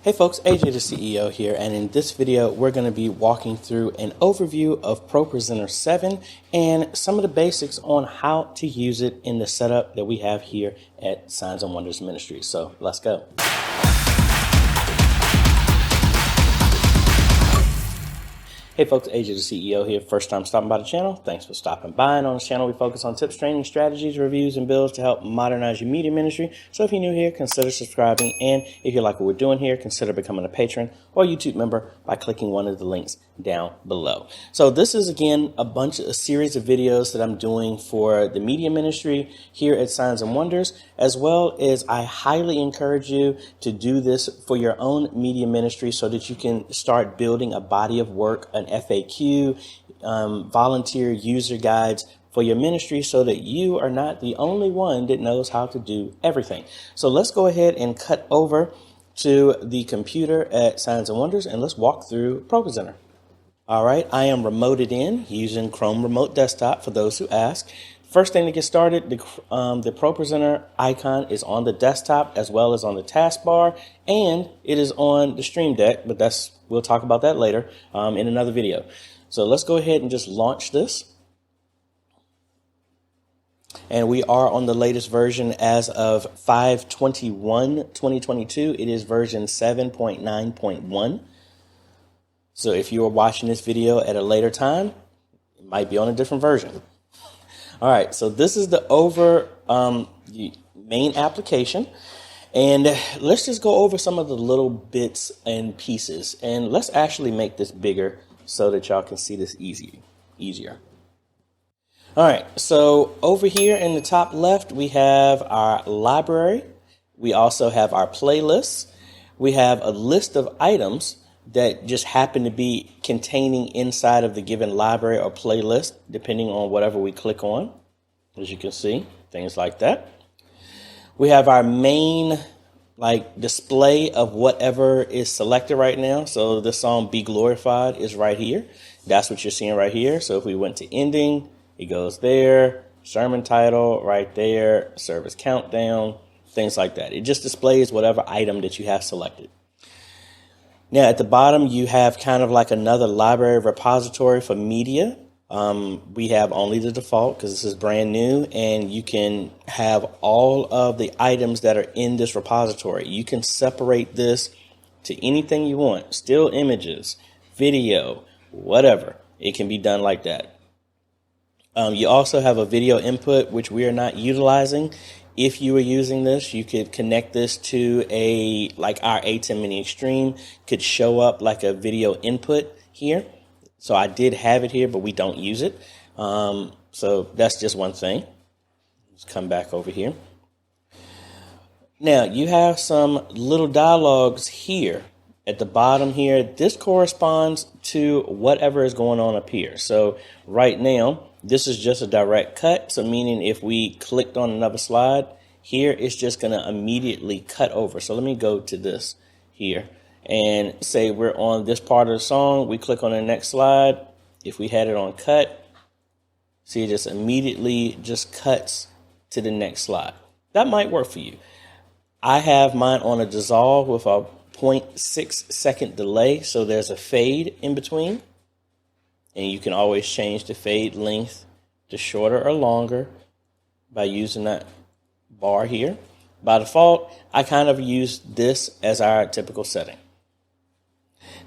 Hey folks, AJ the CEO here, and in this video we're going to be walking through an overview of ProPresenter 7 and some of the basics on how to use it in the setup that we have here at Signs and Wonders Ministries. So let's go. Hey folks, AJ the CEO here. First time stopping by the channel. Thanks for stopping by. And on this channel, we focus on tips, training, strategies, reviews, and builds to help modernize your media ministry. So if you're new here, consider subscribing. And if you like what we're doing here, consider becoming a patron or YouTube member by clicking one of the links down below. So this is, again, a series of videos that I'm doing for the media ministry here at Signs and Wonders, as well as I highly encourage you to do this for your own media ministry so that you can start building a body of work, an FAQ, volunteer user guides for your ministry so that you are not the only one that knows how to do everything. So let's go ahead and cut over to the computer at Signs and Wonders and let's walk through ProPresenter. All right, I am remoted in using Chrome Remote Desktop for those who ask. First thing to get started, the ProPresenter icon is on the desktop as well as on the taskbar, and it is on the Stream Deck, but we'll talk about that later in another video. So let's go ahead and just launch this. And we are on the latest version as of 5/21/2022. It is version 7.9.1. So if you are watching this video at a later time, it might be on a different version. All right, so this is the main application. And let's just go over some of the little bits and pieces. And let's actually make this bigger so that y'all can see this easier. All right, so over here in the top left, we have our library. We also have our playlists. We have a list of items that just happen to be containing inside of the given library or playlist, depending on whatever we click on, as you can see, things like that. We have our main display of whatever is selected right now. So the song Be Glorified is right here. That's what you're seeing right here. So if we went to ending, it goes there, sermon title right there, service countdown, things like that. It just displays whatever item that you have selected. Now, at the bottom, you have kind of like another library repository for media. We have only the default because this is brand new, and you can have all of the items that are in this repository. You can separate this to anything you want, still images, video, whatever. It can be done like that. You also have a video input, which we are not utilizing. If you were using this, you could connect this to our A10 Mini Extreme could show up like a video input here. So I did have it here, but we don't use it. So that's just one thing. Let's come back over here. Now you have some little dialogues here at the bottom here. This corresponds to whatever is going on up here. So right now, this is just a direct cut. So meaning if we clicked on another slide here, it's just going to immediately cut over. So let me go to this here and say we're on this part of the song. We click on the next slide. If we had it on cut, see, it just immediately just cuts to the next slide. That might work for you. I have mine on a dissolve with a 0.6 second delay. So there's a fade in between. And you can always change the fade length to shorter or longer by using that bar here. By default, I kind of use this as our typical setting.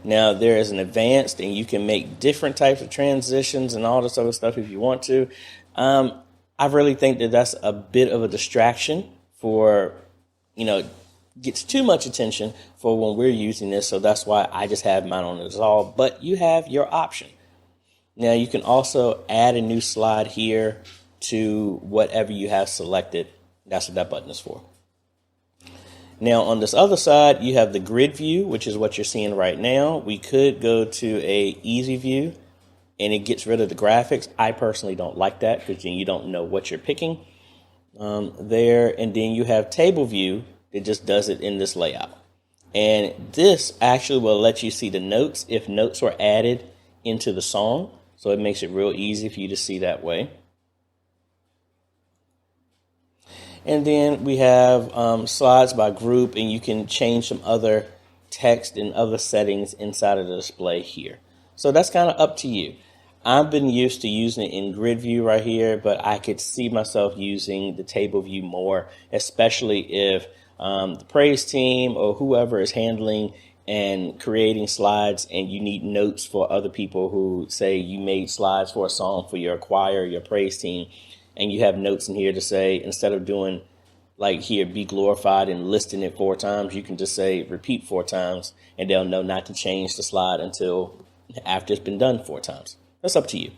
Now, there is an advanced, and you can make different types of transitions and all this other stuff if you want to. I really think that that's a bit of a distraction for, gets too much attention for when we're using this. So that's why I just have mine on dissolve. But you have your option. Now, you can also add a new slide here to whatever you have selected. That's what that button is for. Now, on this other side, you have the grid view, which is what you're seeing right now. We could go to a easy view, and it gets rid of the graphics. I personally don't like that because then you don't know what you're picking there. And then you have table view. It just does it in this layout. And this actually will let you see the notes if notes were added into the song. So it makes it real easy for you to see that way. And then we have slides by group, and you can change some other text and other settings inside of the display here. So that's kind of up to you. I've been used to using it in grid view right here, but I could see myself using the table view more, especially if the praise team or whoever is handling and creating slides and you need notes for other people who say you made slides for a song for your choir, your praise team, and you have notes in here to say, instead of doing like here, be glorified and listing it 4 times, you can just say repeat 4 times and they'll know not to change the slide until after it's been done 4 times. That's up to you.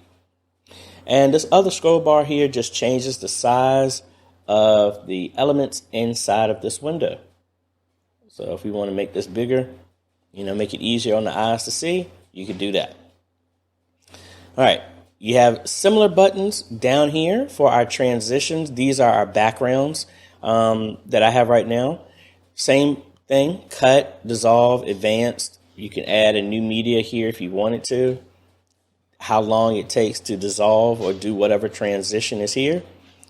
And this other scroll bar here just changes the size of the elements inside of this window. So if we want to make this bigger, make it easier on the eyes to see, you can do that. All right. You have similar buttons down here for our transitions. These are our backgrounds that I have right now. Same thing, cut, dissolve, advanced. You can add a new media here if you wanted to. How long it takes to dissolve or do whatever transition is here.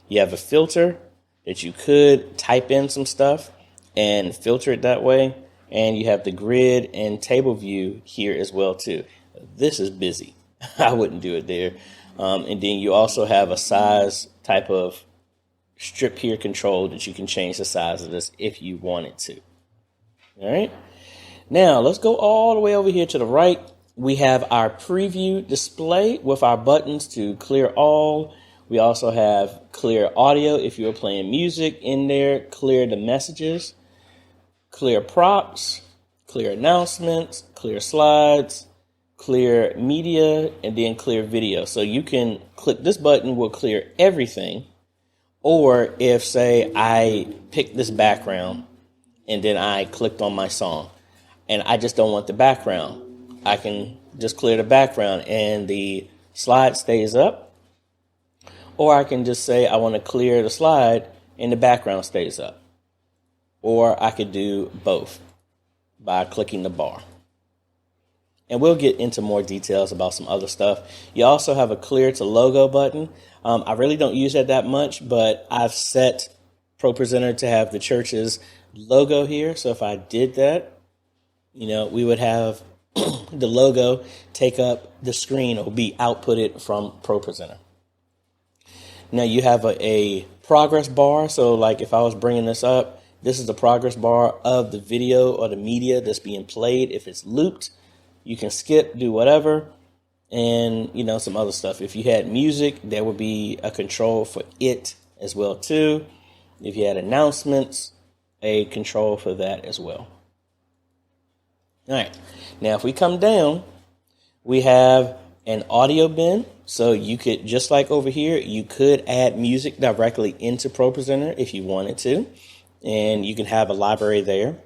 You have a filter that you could type in some stuff and filter it that way. And you have the grid and table view here as well too. This is busy. I wouldn't do it there. And then you also have a size type of strip here control that you can change the size of this if you wanted to. All right. Now let's go all the way over here to the right. We have our preview display with our buttons to clear all. We also have clear audio if you're playing music in there, clear the messages, clear props, clear announcements, clear slides, clear media, and then clear video. So you can click this button will clear everything. Or if, say, I picked this background and then I clicked on my song and I just don't want the background, I can just clear the background and the slide stays up. Or I can just say I want to clear the slide and the background stays up. Or I could do both by clicking the bar. And we'll get into more details about some other stuff. You also have a clear to logo button. I really don't use that much, but I've set ProPresenter to have the church's logo here. So if I did that, we would have the logo take up the screen or be outputted from ProPresenter. Now you have a progress bar. So like if I was bringing this up, this is the progress bar of the video or the media that's being played. If it's looped, you can skip, do whatever, and some other stuff. If you had music, there would be a control for it as well too. If you had announcements, a control for that as well. All right. Now if we come down, we have an audio bin. So you could, just like over here, you could add music directly into ProPresenter if you wanted to. And you can have a library there.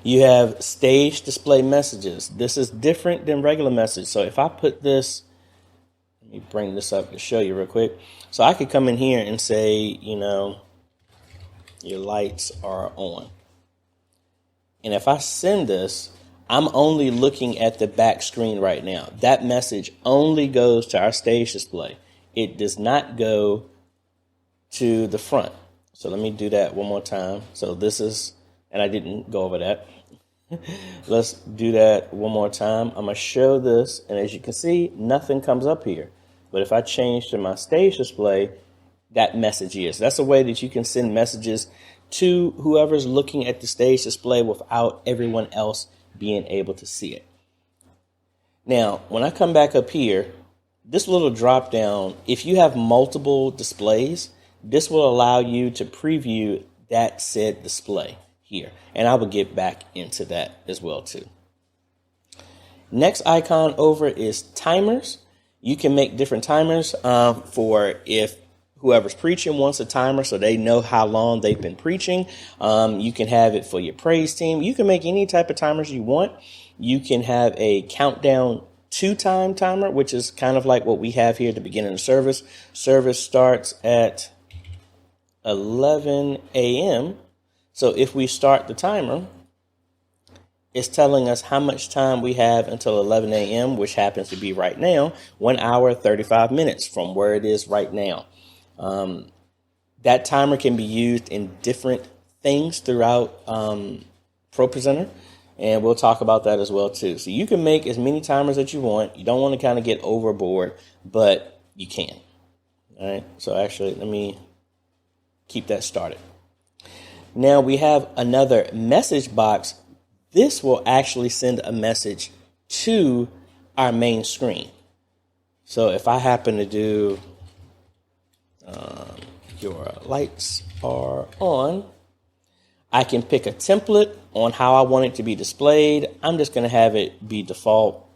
You have stage display messages. This is different than regular message. So if I put this, let me bring this up to show you real quick. So I could come in here and say, your lights are on. And if I send this, I'm only looking at the back screen right now. That message only goes to our stage display. It does not go to the front. So let me do that one more time. So this is, and I didn't go over that. Let's do that one more time. I'm going to show this, and as you can see, nothing comes up here. But if I change to my stage display, that message is. That's a way that you can send messages to whoever's looking at the stage display without everyone else being able to see it. Now, when I come back up here, this little drop down, if you have multiple displays, this will allow you to preview that said display here. And I will get back into that as well too. Next icon over is timers. You can make different timers for if whoever's preaching wants a timer so they know how long they've been preaching. You can have it for your praise team. You can make any type of timers you want. You can have a countdown 2-time timer, which is kind of like what we have here at the beginning of the service. Service starts at 11 a.m. So if we start the timer, it's telling us how much time we have until 11 a.m., which happens to be right now, 1 hour, 35 minutes from where it is right now. That timer can be used in different things throughout ProPresenter. And we'll talk about that as well too. So you can make as many timers as you want. You don't want to kind of get overboard, but you can. All right. So actually, let me keep that started. Now we have another message box. This will actually send a message to our main screen. So if I happen to do your lights are on, I can pick a template on how I want it to be displayed. I'm just going to have it be default.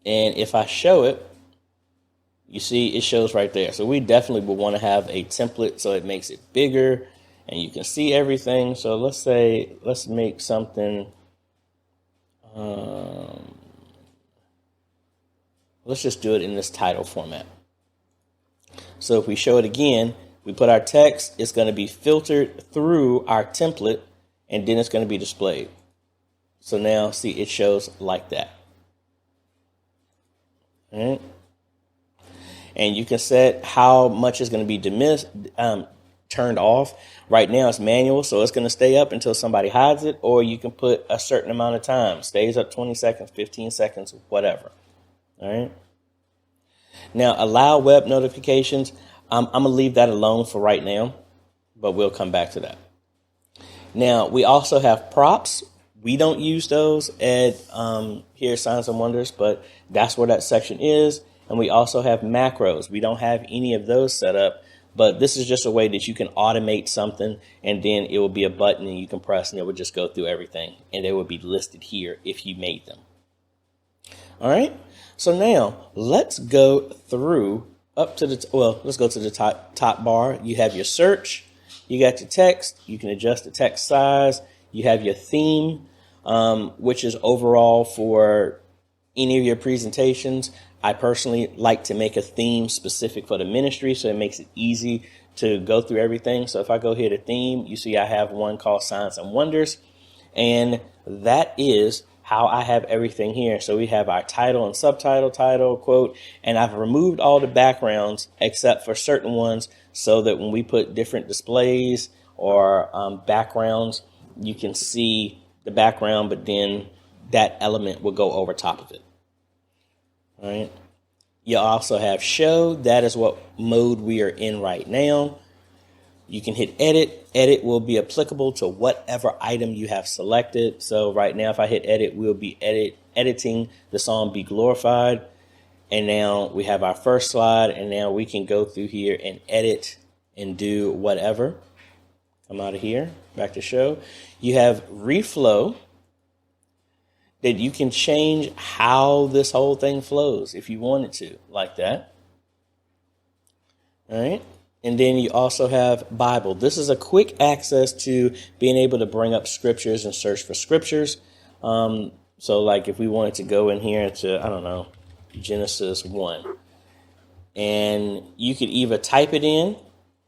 And if I show it, you see it shows right there. So we definitely would want to have a template so it makes it bigger and you can see everything. So let's make something. Let's just do it in this title format. So if we show it again, we put our text, it's going to be filtered through our template, and then it's going to be displayed. So now, see, it shows like that. All right. And you can set how much is going to be turned off. Right now it's manual, so it's going to stay up until somebody hides it, or you can put a certain amount of time. Stays up 20 seconds, 15 seconds, whatever. All right. Now, allow web notifications. I'm going to leave that alone for right now, but we'll come back to that. Now, we also have props. We don't use those at here at Signs and Wonders, but that's where that section is. And we also have macros. We don't have any of those set up, but this is just a way that you can automate something, and then it will be a button and you can press and it would just go through everything, and they will be listed here if you made them. All right. So now let's go through up to let's go to the top bar. You have your search, you got your text, you can adjust the text size, you have your theme, which is overall for any of your presentations. I personally like to make a theme specific for the ministry, so it makes it easy to go through everything. So if I go here to theme, you see I have one called Signs and Wonders, and that is how I have everything here. So we have our title and subtitle, title, quote, and I've removed all the backgrounds except for certain ones so that when we put different displays or backgrounds, you can see the background, but then that element will go over top of it. All right. You also have show. That is what mode we are in right now. You can hit edit. Edit will be applicable to whatever item you have selected. So right now, if I hit edit, we'll be editing the song Be Glorified. And now we have our first slide, and now we can go through here and edit and do whatever. Come out of here, back to show. You have reflow, that you can change how this whole thing flows if you wanted to, like that. All right. And then you also have Bible. This is a quick access to being able to bring up scriptures and search for scriptures. So like if we wanted to go in here to, I don't know, Genesis 1, and you could either type it in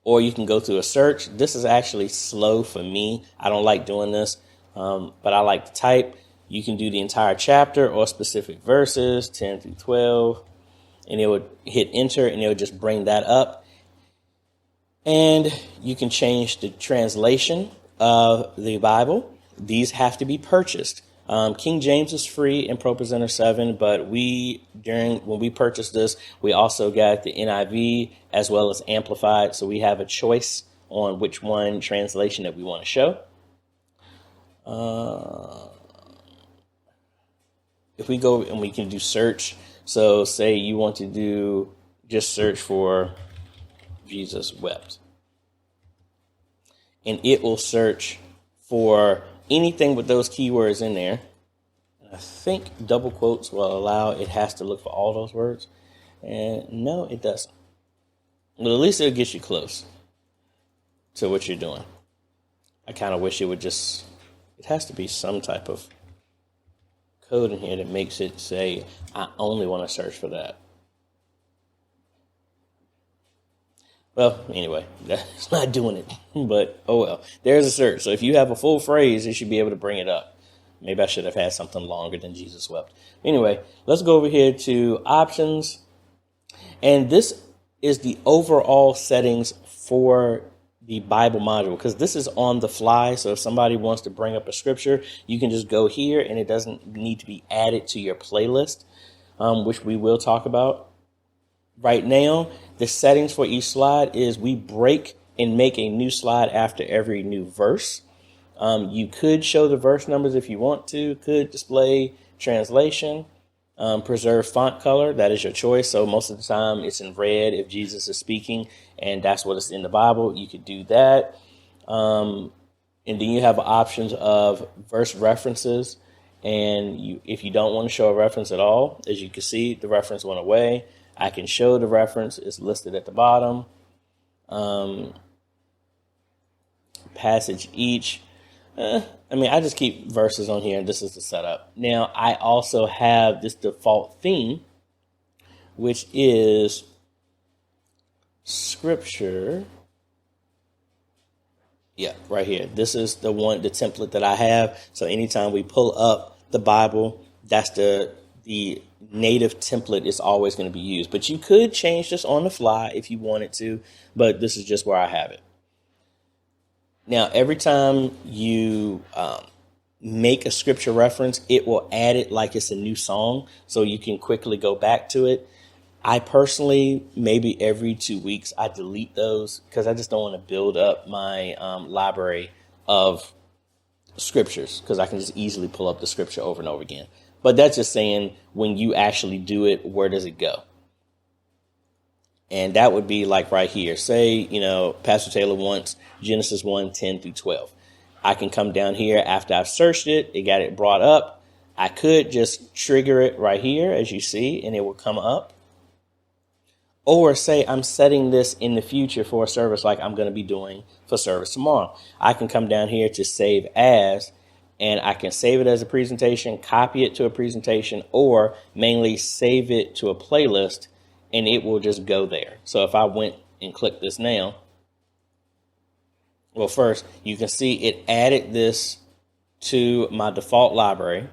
or you can go through a search. This is actually slow for me. I don't like doing this, but I like to type. You can do the entire chapter or specific verses, 10 through 12, and it would hit enter and it would just bring that up. And you can change the translation of the Bible. These have to be purchased. King James is free in ProPresenter 7, but when we purchased this, we also got the NIV as well as Amplified. So we have a choice on which one translation that we want to show. If we go and we can do search, so say you want to do just search for Jesus wept, and it will search for anything with those keywords in there. I think double quotes will allow it has to look for all those words, and no, it doesn't. Well, at least it'll get you close to what you're doing. I kind of wish it would just, it has to be some type of code in here that makes it say, I only want to search for that. Well, anyway, that's not doing it, but oh well. There's a search. So if you have a full phrase, it should be able to bring it up. Maybe I should have had something longer than Jesus wept. Anyway, let's go over here to options. And this is the overall settings for the Bible module, because this is on the fly. So if somebody wants to bring up a scripture, you can just go here and it doesn't need to be added to your playlist, which we will talk about. Right now, the settings for each slide is we break and make a new slide after every new verse. You could show the verse numbers if you want to, could display translation, preserve font color. That is your choice. So most of the time it's in red if Jesus is speaking and that's what is in the Bible. You could do that. And then you have options of verse references. And if you don't want to show a reference at all, as you can see, the reference went away. I can show the reference. It's listed at the bottom. Passage each. I just keep verses on here, and this is the setup. Now, I also have this default theme, which is scripture. Yeah, right here. This is the template that I have. So anytime we pull up the Bible, that's the native template is always going to be used. But you could change this on the fly if you wanted to, but this is just where I have it. Now, every time you make a scripture reference, it will add it like it's a new song, so you can quickly go back to it. I personally, maybe every 2 weeks, I delete those because I just don't want to build up my library of scriptures, because I can just easily pull up the scripture over and over again. But that's just saying, when you actually do it, where does it go? And that would be like right here. Say, Pastor Taylor wants Genesis 1:10 through 12. I can come down here after I've searched it. It got it brought up. I could just trigger it right here, as you see, and it will come up. Or say I'm setting this in the future for a service like I'm going to be doing for service tomorrow. I can come down here to save as, and I can save it as a presentation, copy it to a presentation, or mainly save it to a playlist, and it will just go there. So if I went and clicked this now, well, first you can see it added this to my default library.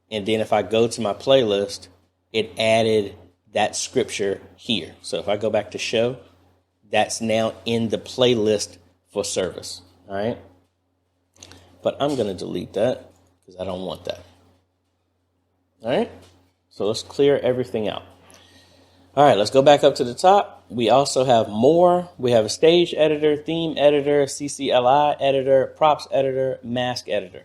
And then if I go to my playlist, it added that scripture here. So if I go back to show, that's now in the playlist for service. All right. But I'm going to delete that because I don't want that. All right. So let's clear everything out. All right, let's go back up to the top. We also have more. We have a stage editor, theme editor, CCLI editor, props editor, mask editor.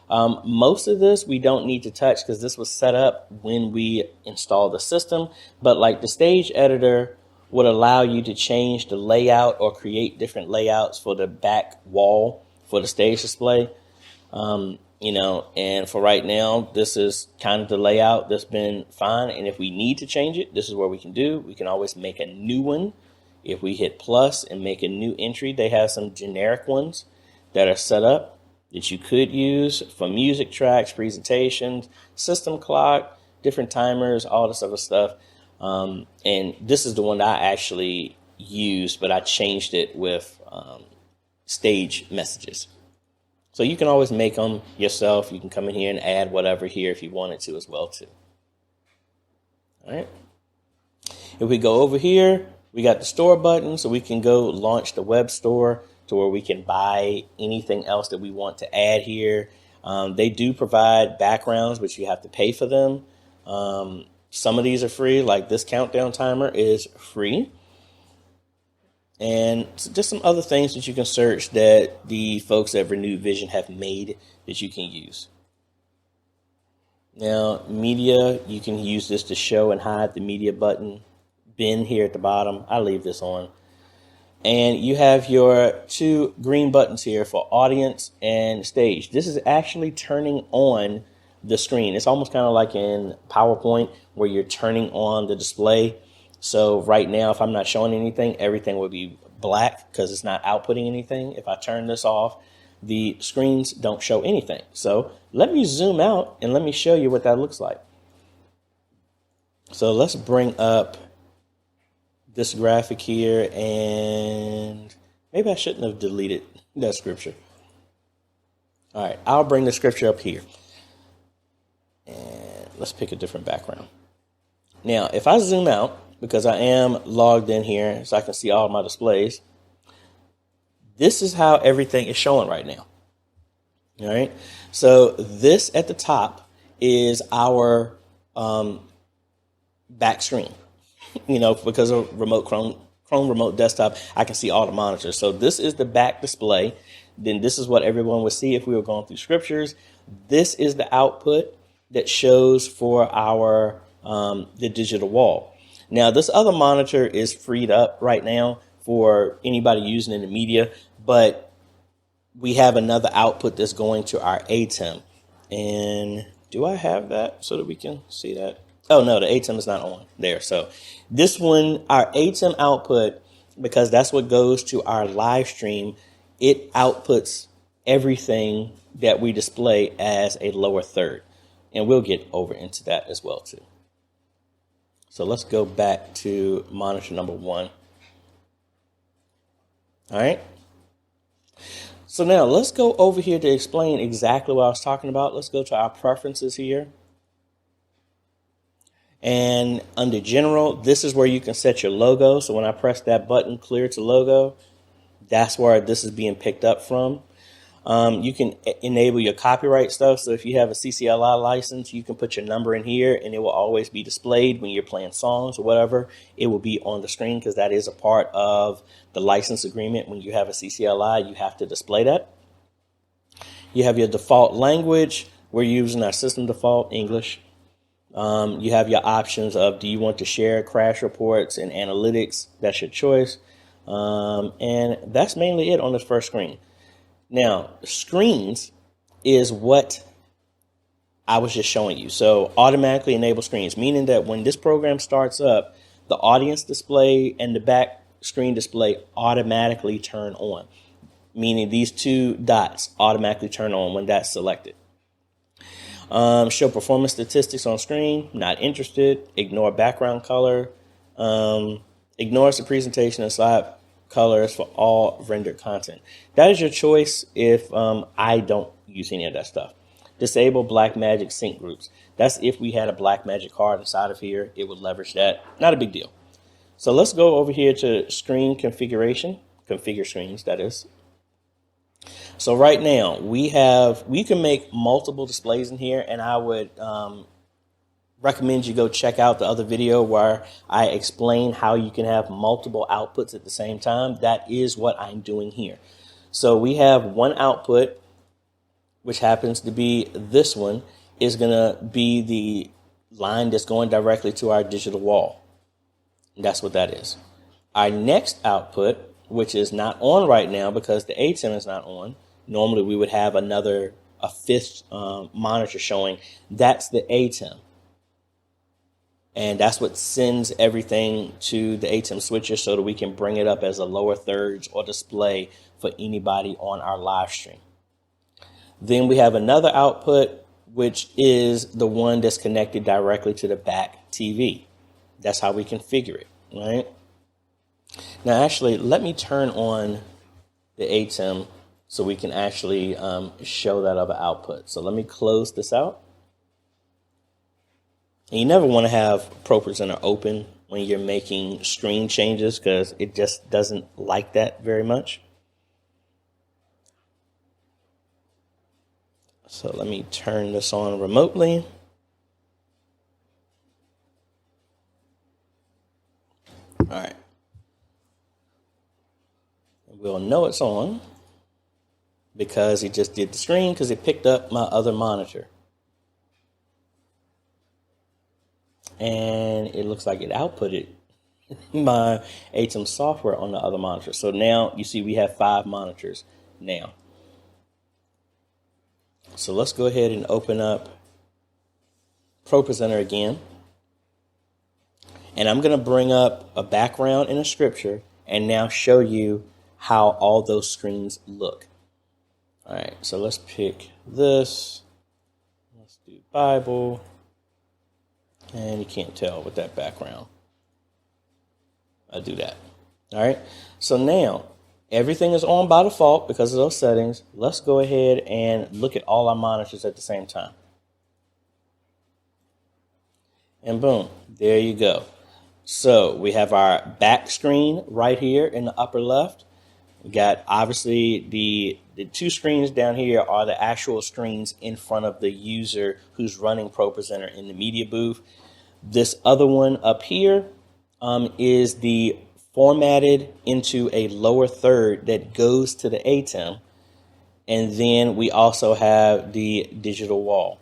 Most of this we don't need to touch because this was set up when we installed the system. But like the stage editor would allow you to change the layout or create different layouts for the back wall for the stage display. And for right now, this is kind of the layout that's been fine. And if we need to change it, this is where we can do. We can always make a new one. If we hit plus and make a new entry, they have some generic ones that are set up that you could use for music tracks, presentations, system clock, different timers, all this other stuff. And this is the one that I actually used, but I changed it with stage messages. So you can always make them yourself. You can come in here and add whatever here if you wanted to as well too. All right. If we go over here, we got the store button, so we can go launch the web store to where we can buy anything else that we want to add here. They do provide backgrounds, but you have to pay for them. Some of these are free, like this countdown timer is free. And just some other things that you can search that the folks at Renewed Vision have made that you can use. Now, media, you can use this to show and hide the media button. Bin here at the bottom, I leave this on. And you have your two green buttons here for audience and stage. This is actually turning on the screen. It's almost kind of like in PowerPoint where you're turning on the display. So right now, if I'm not showing anything, everything will be black because it's not outputting anything. If I turn this off, the screens don't show anything. So let me zoom out and let me show you what that looks like. So let's bring up this graphic here, and maybe I shouldn't have deleted that scripture. All right, I'll bring the scripture up here. And let's pick a different background. Now, if I zoom out, because I am logged in here so I can see all my displays, This is how everything is showing right now. All right. So this at the top is our back screen. Because of Chrome remote desktop, I can see all the monitors. So this is the back display. Then this is what everyone would see if we were going through scriptures. This is the output that shows for our the digital wall. Now, this other monitor is freed up right now for anybody using it in the media, but we have another output that's going to our ATEM. And do I have that so that we can see that? Oh, no, the ATEM is not on there. So this one, our ATEM output, because that's what goes to our live stream, it outputs everything that we display as a lower third. And we'll get over into that as well, too. So let's go back to monitor number 1. All right. So now let's go over here to explain exactly what I was talking about. Let's go to our preferences here. And under general, this is where you can set your logo. So when I press that button, clear to logo, that's where this is being picked up from. You can enable your copyright stuff. So if you have a CCLI license, you can put your number in here and it will always be displayed when you're playing songs or whatever. It will be on the screen because that is a part of the license agreement. When you have a CCLI, you have to display that. You have your default language. We're using our system default English. You have your options of, do you want to share crash reports and analytics? That's your choice. And that's mainly it on this first screen. Now, screens is what I was just showing you. So automatically enable screens, meaning that when this program starts up, the audience display and the back screen display automatically turn on, meaning these two dots automatically turn on when that's selected. Show performance statistics on screen, not interested. Ignore background color. Ignores the presentation and slide colors for all rendered content. That is your choice if I don't use any of that stuff. Disable Blackmagic sync groups. That's if we had a Blackmagic card inside of here, it would leverage that. Not a big deal. So let's go over here to screen configuration, configure screens, that is. So right now we can make multiple displays in here, and I would recommend you go check out the other video where I explain how you can have multiple outputs at the same time. That is what I'm doing here. So we have one output, which happens to be this one, is going to be the line that's going directly to our digital wall. And that's what that is. Our next output, which is not on right now because the ATEM is not on. Normally we would have a fifth monitor showing. That's the ATEM. And that's what sends everything to the ATEM switcher so that we can bring it up as a lower thirds or display for anybody on our live stream. Then we have another output, which is the one that's connected directly to the back TV. That's how we configure it, right? Now, actually, let me turn on the ATEM so we can actually show that other output. So let me close this out. And you never want to have ProPresenter open when you're making screen changes because it just doesn't like that very much. So let me turn this on remotely. All right. We'll know it's on because it just did the screen because it picked up my other monitor. And it looks like it outputted my ATEM software on the other monitor. So now you see we have 5 monitors now. So let's go ahead and open up ProPresenter again. And I'm going to bring up a background and a scripture and now show you how all those screens look. All right, so let's pick this. Let's do Bible. And you can't tell with that background. I'll do that. All right, so now everything is on by default because of those settings. Let's go ahead and look at all our monitors at the same time. And boom, there you go. So we have our back screen right here in the upper left. We got obviously the two screens down here are the actual screens in front of the user who's running ProPresenter in the media booth. This other one up here is the formatted into a lower third that goes to the ATEM. And then we also have the digital wall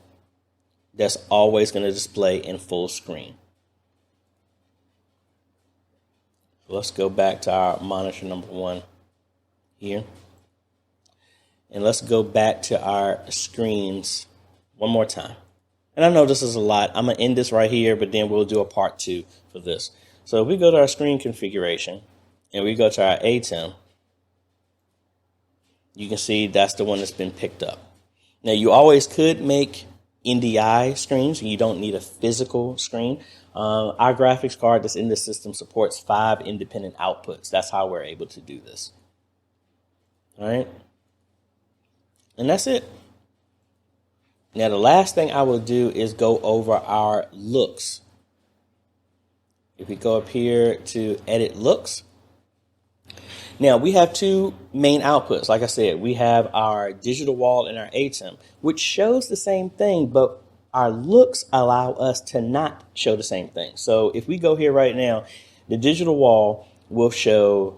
that's always going to display in full screen. Let's go back to our monitor number 1 here. And let's go back to our screens one more time. And I know this is a lot. I'm going to end this right here, but then we'll do a part 2 for this. So if we go to our screen configuration and we go to our ATEM, you can see that's the one that's been picked up. Now, you always could make NDI screens. You don't need a physical screen. Our graphics card that's in the system supports 5 independent outputs. That's how we're able to do this. All right. And that's it. Now, the last thing I will do is go over our looks. If we go up here to edit looks. Now, we have 2 main outputs. Like I said, we have our digital wall and our ATEM, which shows the same thing, but our looks allow us to not show the same thing. So if we go here right now, the digital wall will show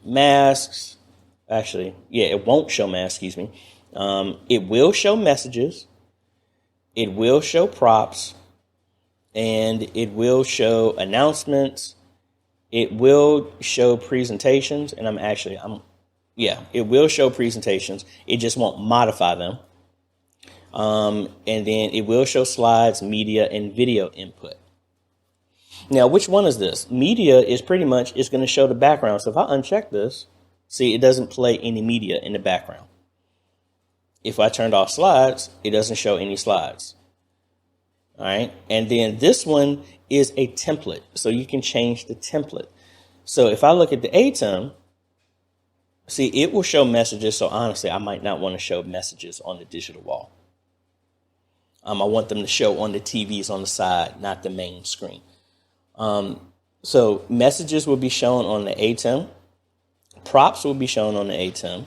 masks. Actually, yeah, it won't show masks, excuse me. It will show messages. It will show props. And it will show announcements. It will show presentations. And it will show presentations. It just won't modify them. And then it will show slides, media, and video input. Now, which one is this? Media is pretty much, it's going to show the background. So if I uncheck this, see, it doesn't play any media in the background. If I turned off slides, it doesn't show any slides. All right. And then this one is a template. So you can change the template. So if I look at the ATEM, see, it will show messages. So honestly, I might not want to show messages on the digital wall. I want them to show on the TVs on the side, not the main screen. So messages will be shown on the ATEM. Props will be shown on the ATEM,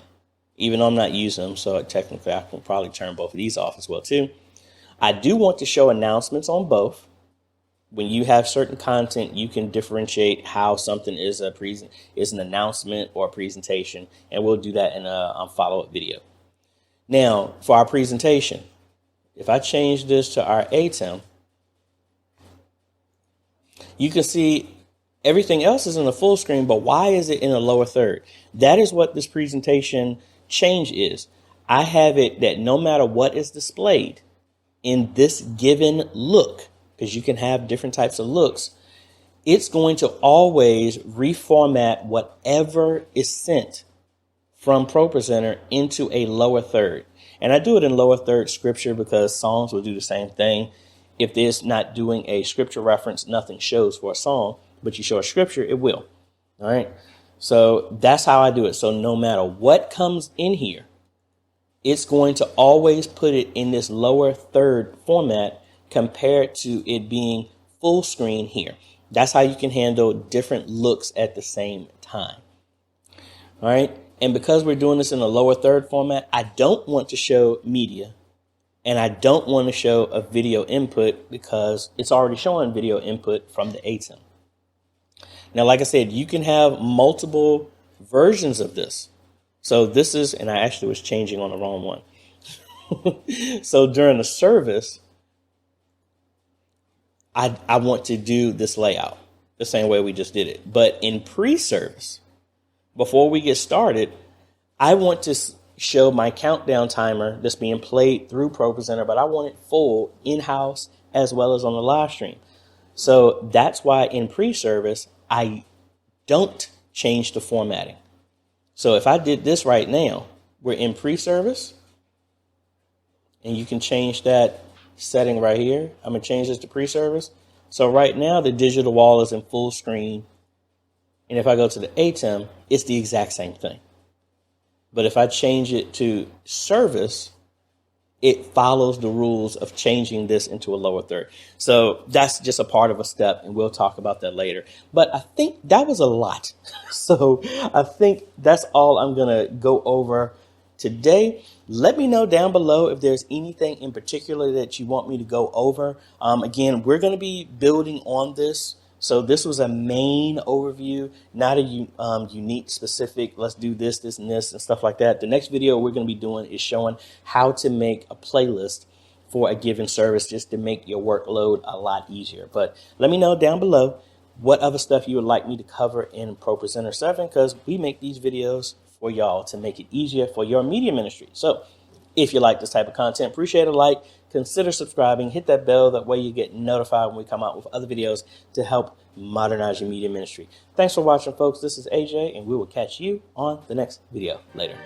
even though I'm not using them. So technically, I can probably turn both of these off as well, too. I do want to show announcements on both. When you have certain content, you can differentiate how something is an announcement or a presentation, and we'll do that in a follow-up video. Now, for our presentation, if I change this to our ATEM, you can see everything else is in the full screen, but why is it in the lower third? That is what this presentation change is. I have it that no matter what is displayed in this given look, because you can have different types of looks, it's going to always reformat whatever is sent from ProPresenter into a lower third. And I do it in lower third scripture because songs will do the same thing. If there's not doing a scripture reference, nothing shows for a song, but you show a scripture, it will. All right. So that's how I do it. So no matter what comes in here, it's going to always put it in this lower third format compared to it being full screen here. That's how you can handle different looks at the same time. All right. And because we're doing this in a lower third format, I don't want to show media and I don't want to show a video input because it's already showing video input from the ATEM. Now, like I said, you can have multiple versions of this. So this is, and I actually was changing on the wrong one. So during the service, I want to do this layout the same way we just did it. But in pre-service, before we get started, I want to show my countdown timer that's being played through ProPresenter, but I want it full in-house as well as on the live stream. So that's why in pre-service, I don't change the formatting. So if I did this right now, we're in pre-service, and you can change that setting right here. I'm going to change this to pre-service. So right now, the digital wall is in full screen. And if I go to the ATEM, it's the exact same thing. But if I change it to service, it follows the rules of changing this into a lower third. So that's just a part of a step, and we'll talk about that later. But I think that was a lot. So I think that's all I'm going to go over today. Let me know down below if there's anything in particular that you want me to go over. Again, we're going to be building on this. So this was a main overview, not a unique specific, let's do this, this, and this, and stuff like that. The next video we're going to be doing is showing how to make a playlist for a given service just to make your workload a lot easier. But let me know down below what other stuff you would like me to cover in ProPresenter 7, because we make these videos for y'all to make it easier for your media ministry. So if you like this type of content, appreciate a like, consider subscribing, hit that bell. That way you get notified when we come out with other videos to help modernize your media ministry. Thanks for watching, folks. This is AJ, and we will catch you on the next video. Later.